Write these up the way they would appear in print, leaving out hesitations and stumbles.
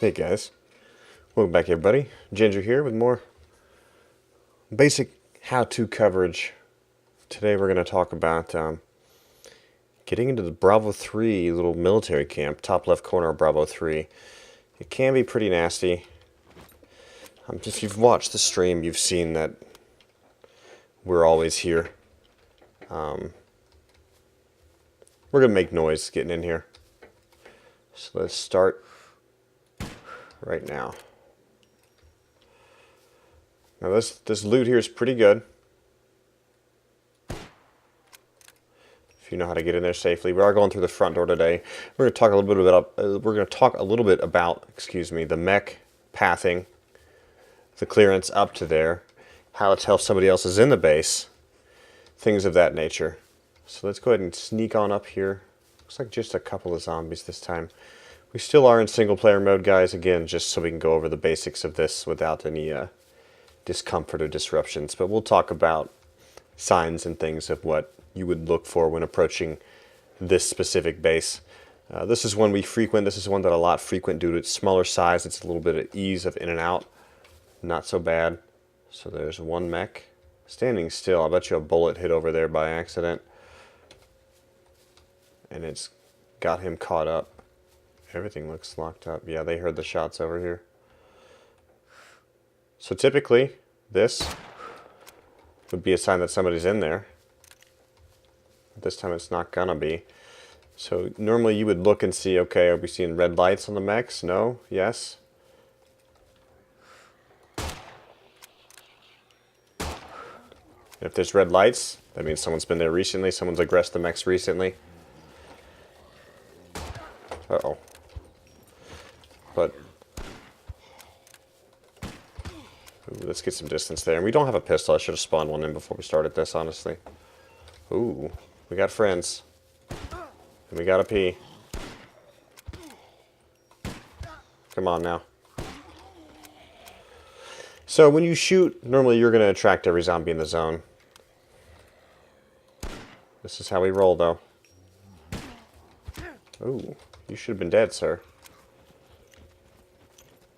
Hey guys, welcome back everybody. Ginger here with more basic how-to coverage. Today we're going to talk about getting into the Bravo 3 little military camp, top left corner of Bravo 3. It can be pretty nasty. If you've watched the stream, you've seen that we're always here. We're going to make noise getting in here. So let's start right now. Now this loot here is pretty good. If you know how to get in there safely. We are going through the front door today. We're going to talk a little bit about, excuse me, the mech pathing, the clearance up to there, how to tell if somebody else is in the base, things of that nature. So let's go ahead and sneak on up here. Looks like just a couple of zombies this time. We still are in single player mode, guys, again, just so we can go over the basics of this without any discomfort or disruptions. But we'll talk about signs and things of what you would look for when approaching this specific base. This is one we frequent. This is one that a lot frequent due to its smaller size. It's a little bit of ease of in and out. Not so bad. So there's one mech standing still. I bet you a bullet hit over there by accident. And it's got him caught up. Everything looks locked up. Yeah, they heard the shots over here. So typically, this would be a sign that somebody's in there. This time it's not gonna be. So normally you would look and see, okay, are we seeing red lights on the mechs? No? Yes? If there's red lights, that means someone's been there recently, someone's aggressed the mechs recently. Uh-oh. But ooh, let's get some distance there. And we don't have a pistol. I should have spawned one in before we started this, honestly. Ooh, we got friends. And we got a pee. Come on now. So when you shoot, normally you're going to attract every zombie in the zone. This is how we roll, though. Ooh, you should have been dead, sir.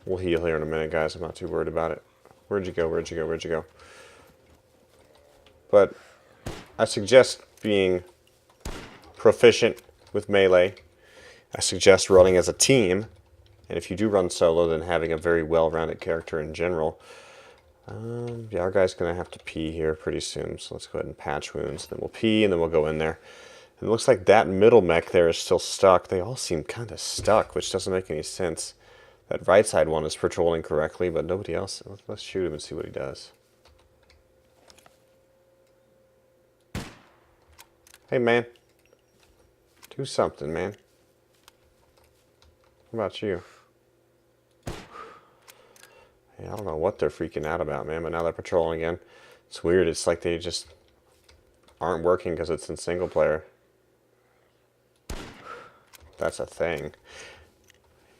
We'll heal here in a minute, guys. I'm not too worried about it. Where'd you go? Where'd you go? Where'd you go? But I suggest being proficient with melee. I suggest running as a team. And if you do run solo, then having a very well-rounded character in general. Yeah, our guy's going to have to pee here pretty soon. So let's go ahead and patch wounds. Then we'll pee, and then we'll go in there. And it looks like that middle mech there is still stuck. They all seem kind of stuck, which doesn't make any sense. That right side one is patrolling correctly, but nobody else. Let's shoot him and see what he does. Hey, man. Do something, man. What about you? Yeah, I don't know what they're freaking out about, man, but now they're patrolling again. It's weird. It's like they just aren't working because it's in single player. That's a thing.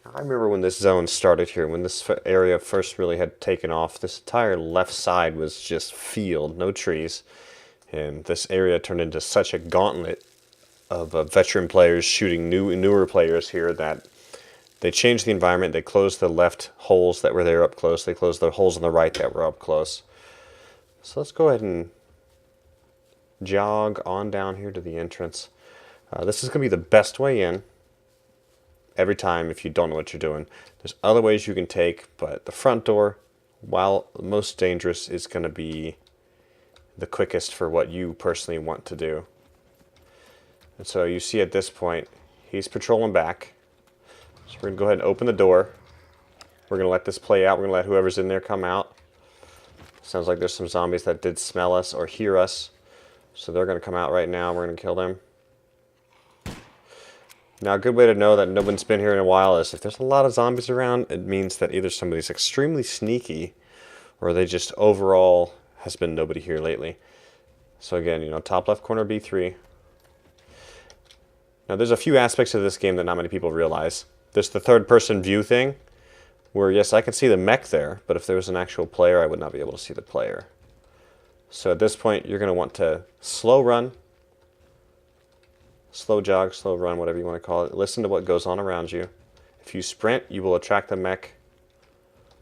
I remember when this zone started here, when this area first really had taken off, this entire left side was just field, no trees. And this area turned into such a gauntlet of veteran players shooting newer players here that they changed the environment. They closed the left holes that were there up close. They closed the holes on the right that were up close. So let's go ahead and jog on down here to the entrance. This is going to be the best way in. Every time if you don't know what you're doing. There's other ways you can take, but the front door, while most dangerous, is going to be the quickest for what you personally want to do. And so you see at this point, he's patrolling back. So we're going to go ahead and open the door. We're going to let this play out. We're going to let whoever's in there come out. Sounds like there's some zombies that did smell us or hear us. So they're going to come out right now. We're going to kill them. Now, a good way to know that no one's been here in a while is if there's a lot of zombies around, it means that either somebody's extremely sneaky or they just overall has been nobody here lately. So again, you know, top left corner B3. Now, there's a few aspects of this game that not many people realize. There's the third-person view thing, where yes, I can see the mech there, but if there was an actual player, I would not be able to see the player. So at this point, you're going to want to slow run, slow jog, slow run, whatever you want to call it. Listen to what goes on around you. If you sprint, you will attract the mech.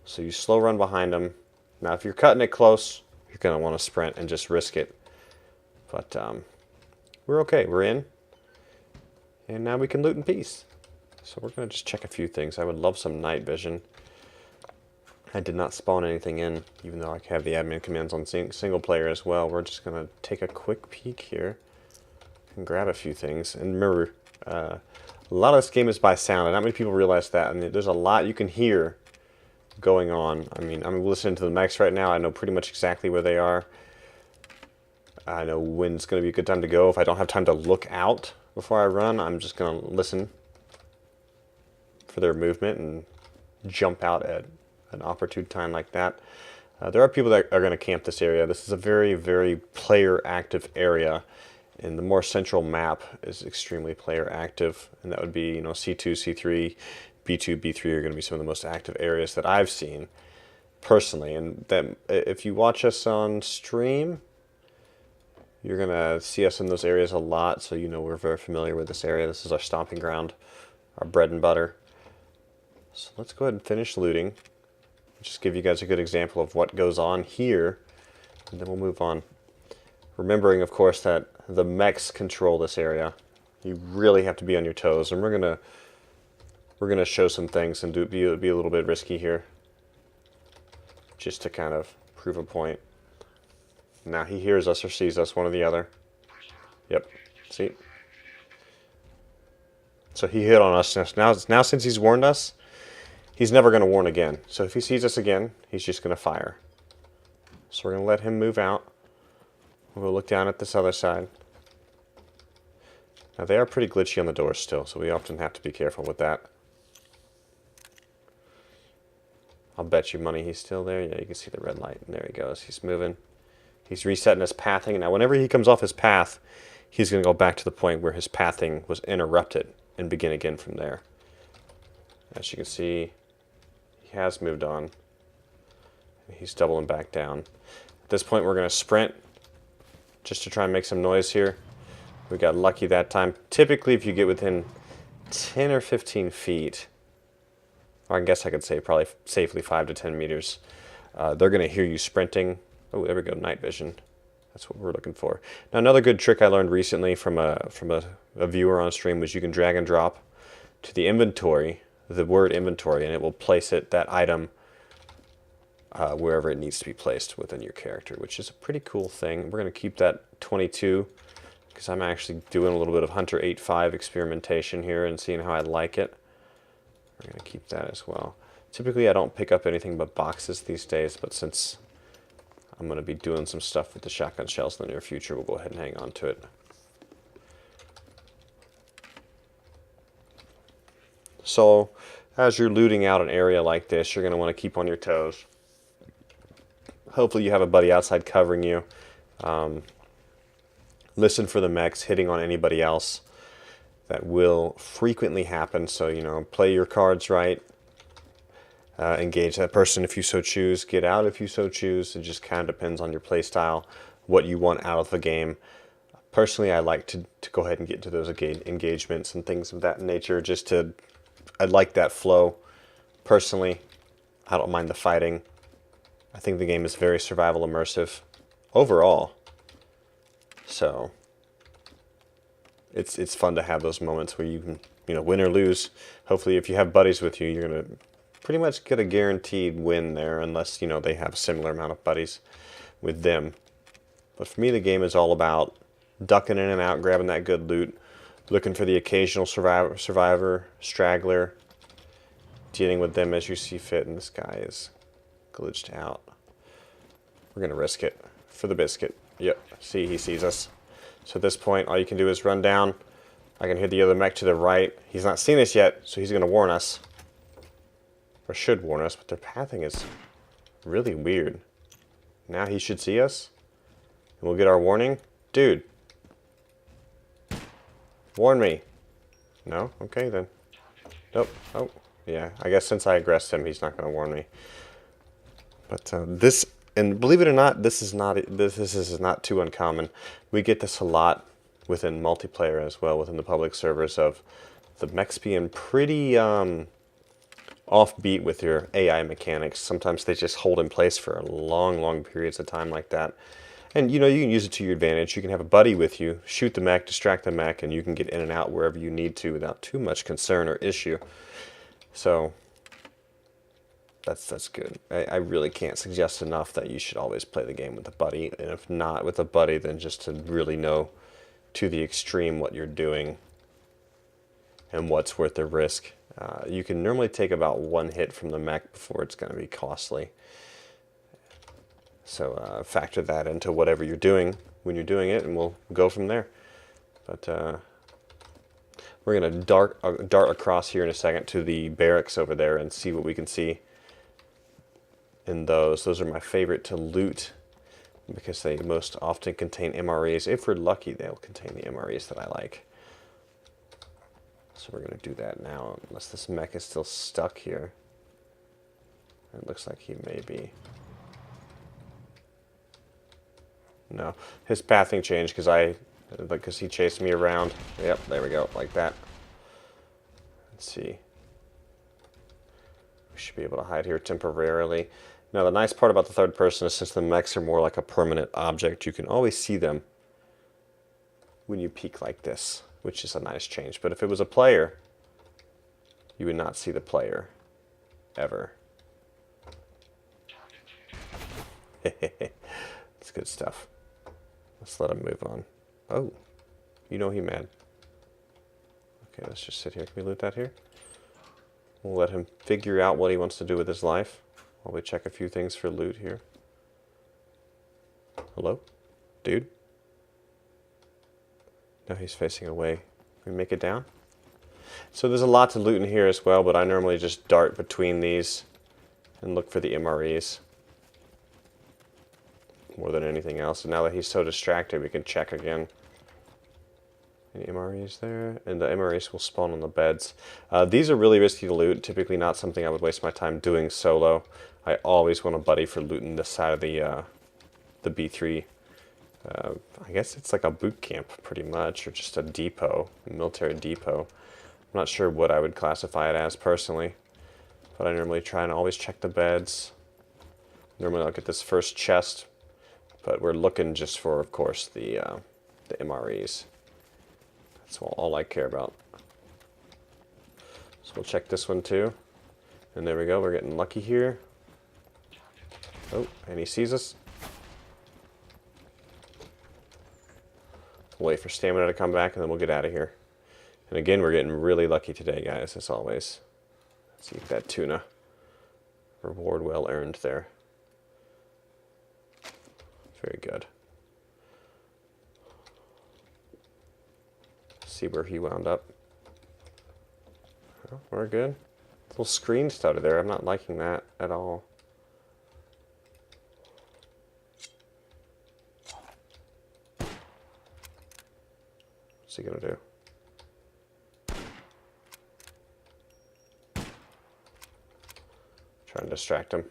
So you slow run behind them. Now, if you're cutting it close, you're going to want to sprint and just risk it. But we're okay. We're in. And now we can loot in peace. So we're going to just check a few things. I would love some night vision. I did not spawn anything in, even though I have the admin commands on single player as well. We're just going to take a quick peek here and grab a few things. And remember, a lot of this game is by sound, and not many people realize that. I mean, there's a lot you can hear going on. I mean, I'm listening to the mechs right now. I know pretty much exactly where they are. I know when it's going to be a good time to go. If I don't have time to look out before I run, I'm just going to listen for their movement and jump out at an opportune time like that. There are people that are going to camp this area. This is a very, very player active area, and the more central map is extremely player active, and that would be, you know, C2, C3, B2, B3 are going to be some of the most active areas that I've seen personally. And that if you watch us on stream, you're going to see us in those areas a lot, so you know we're very familiar with this area. This is our stomping ground, our bread and butter. So let's go ahead and finish looting. Just give you guys a good example of what goes on here, and then we'll move on. Remembering, of course, that the mechs control this area. You really have to be on your toes, and we're gonna show some things and be a little bit risky here, just to kind of prove a point. Now he hears us or sees us, one or the other. Yep. See. So he hit on us. Now since he's warned us, he's never going to warn again. So if he sees us again, he's just going to fire. So we're going to let him move out. We'll look down at this other side. Now they are pretty glitchy on the doors still, so we often have to be careful with that. I'll bet you money he's still there. Yeah, you can see the red light. And there he goes. He's moving. He's resetting his pathing. Now whenever he comes off his path, he's going to go back to the point where his pathing was interrupted and begin again from there. As you can see, he has moved on. He's doubling back down. At this point, we're going to sprint just to try and make some noise here. We got lucky that time. Typically, if you get within 10 or 15 feet, or I guess I could say probably safely 5 to 10 meters, they're going to hear you sprinting. Oh, there we go, night vision. That's what we're looking for. Now, another good trick I learned recently from a viewer on stream was you can drag and drop to the inventory, the word inventory, and it will place that item wherever it needs to be placed within your character, which is a pretty cool thing. We're going to keep that 22 because I'm actually doing a little bit of Hunter 8.5 experimentation here and seeing how I like it. We're going to keep that as well. Typically, I don't pick up anything but boxes these days, but since I'm going to be doing some stuff with the shotgun shells in the near future, we'll go ahead and hang on to it. So, as you're looting out an area like this, you're going to want to keep on your toes. Hopefully you have a buddy outside covering you. Listen for the mechs hitting on anybody else. That will frequently happen, so, you know, play your cards right. Engage that person if you so choose. Get out if you so choose. It just kind of depends on your play style, what you want out of the game. Personally, I like to go ahead and get into those engagements and things of that nature. I like that flow. Personally, I don't mind the fighting. I think the game is very survival immersive overall. So it's fun to have those moments where you can, you know, win or lose. Hopefully, if you have buddies with you, you're gonna pretty much get a guaranteed win there, unless, you know, they have a similar amount of buddies with them. But for me, the game is all about ducking in and out, grabbing that good loot, looking for the occasional survivor, straggler, dealing with them as you see fit, and this guy is glitched out. We're going to risk it for the biscuit. Yep, see, he sees us. So at this point, all you can do is run down. I can hear the other mech to the right. He's not seen us yet, so he's going to warn us. Or should warn us, but their pathing is really weird. Now he should see us, and we'll get our warning. Dude. Warn me. No? Okay, then. Nope. Oh, yeah. I guess since I aggressed him, he's not going to warn me. But this, and believe it or not, this is not too uncommon. We get this a lot within multiplayer as well, within the public servers, of the mechs being pretty offbeat with your AI mechanics. Sometimes they just hold in place for long periods of time like that. And you know, you can use it to your advantage. You can have a buddy with you, shoot the mech, distract the mech, and you can get in and out wherever you need to without too much concern or issue. So that's good. I really can't suggest enough that you should always play the game with a buddy, and if not with a buddy, then just to really know to the extreme what you're doing and what's worth the risk. You can normally take about one hit from the mech before it's going to be costly. So factor that into whatever you're doing when you're doing it, and we'll go from there. But we're going to dart across here in a second to the barracks over there and see what we can see in those. Those are my favorite to loot because they most often contain MREs. If we're lucky, they'll contain the MREs that I like. So we're going to do that now, unless this mech is still stuck here. It looks like he may be. No, his pathing changed because he chased me around. Yep, there we go, like that. Let's see. We should be able to hide here temporarily. Now the nice part about the third person is since the mechs are more like a permanent object, you can always see them when you peek like this, which is a nice change. But if it was a player, you would not see the player ever. It's good stuff. Let's let him move on. Oh, you know he mad. Okay, let's just sit here. Can we loot that here? We'll let him figure out what he wants to do with his life while we check a few things for loot here. Hello? Dude? No, he's facing away. Can we make it down? So there's a lot to loot in here as well, but I normally just dart between these and look for the MREs more than anything else. And now that he's so distracted, we can check again. Any MREs there? And the MREs will spawn on the beds. These are really risky to loot. Typically not something I would waste my time doing solo. I always want a buddy for looting this side of the B3. I guess it's like a boot camp pretty much, or just a depot, a military depot. I'm not sure what I would classify it as personally, but I normally try and always check the beds. Normally I'll get this first chest, but we're looking just for, of course, the MREs. That's all I care about. So we'll check this one too. And there we go, we're getting lucky here. Oh, and he sees us. We'll wait for stamina to come back and then we'll get out of here. And again, we're getting really lucky today, guys, as always. Let's see if that tuna reward well earned there. Very good. See where he wound up. Oh, we're good. Little screen stutter there. I'm not liking that at all. What's he gonna do? Try and distract him.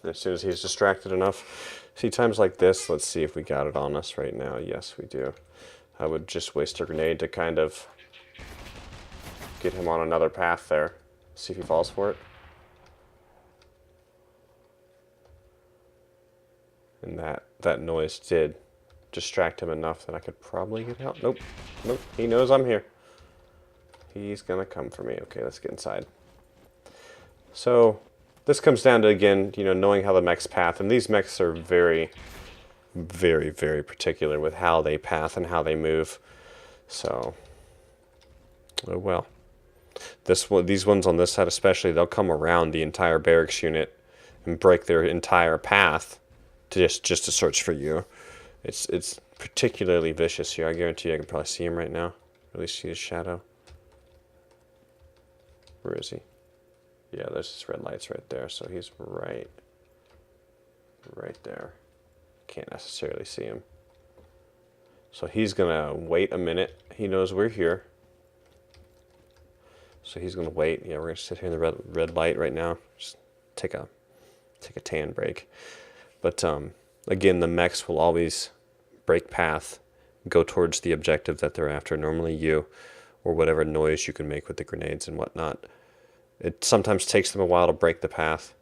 And as soon as he's distracted enough. See, times like this, let's see if we got it on us right now. Yes, we do. I would just waste a grenade to kind of get him on another path there. See if he falls for it. And that noise did distract him enough that I could probably get out. Nope. Nope. He knows I'm here. He's gonna come for me. Okay, let's get inside. So this comes down to, again, you know, knowing how the mechs path, and these mechs are very, very, very particular with how they path and how they move. So, oh well. These ones on this side especially, they'll come around the entire barracks unit and break their entire path to just to search for you. It's particularly vicious here. I guarantee you I can probably see him right now. At least see his shadow. Where is he? Yeah, there's his red lights right there, so he's right there. Can't necessarily see him. So he's gonna wait a minute. He knows we're here. So he's gonna wait. Yeah, we're gonna sit here in the red light right now. Just take a tan break. But again, the mechs will always break path, go towards the objective that they're after, normally you, or whatever noise you can make with the grenades and whatnot. It sometimes takes them a while to break the path,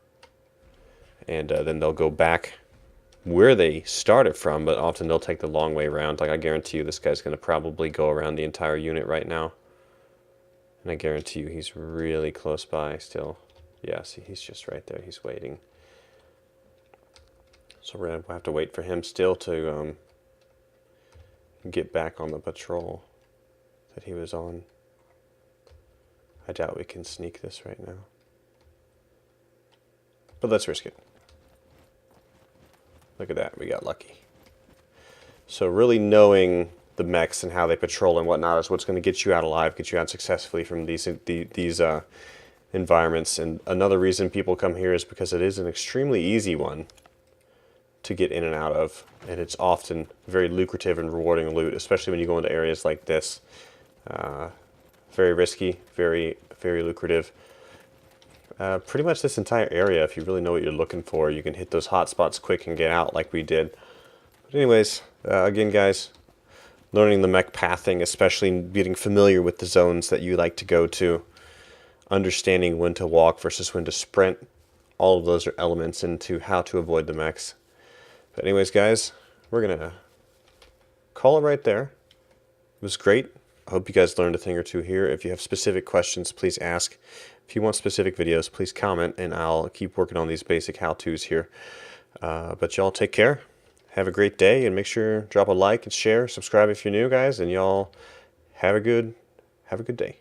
and then they'll go back where they started from, but often they'll take the long way around. Like I guarantee you this guy's going to probably go around the entire unit right now. And I guarantee you he's really close by still. Yeah, see, he's just right there. He's waiting. So we're going to have to wait for him still to get back on the patrol that he was on. I doubt we can sneak this right now. But let's risk it. Look at that, we got lucky. So really knowing the mechs and how they patrol and whatnot is what's going to get you out alive, get you out successfully from these environments. And another reason people come here is because it is an extremely easy one to get in and out of. And it's often very lucrative and rewarding loot, especially when you go into areas like this. Very risky, very lucrative. Pretty much this entire area, if you really know what you're looking for, you can hit those hot spots quick and get out like we did. But anyways, again guys, learning the mech pathing, especially getting familiar with the zones that you like to go to, understanding when to walk versus when to sprint, all of those are elements into how to avoid the mechs. But anyways guys, we're going to call it right there. It was great. I hope you guys learned a thing or two here. If you have specific questions, please ask. If you want specific videos, please comment, and I'll keep working on these basic how-tos here. But y'all take care. Have a great day, and make sure drop a like and share, subscribe if you're new, guys, and y'all have a good day.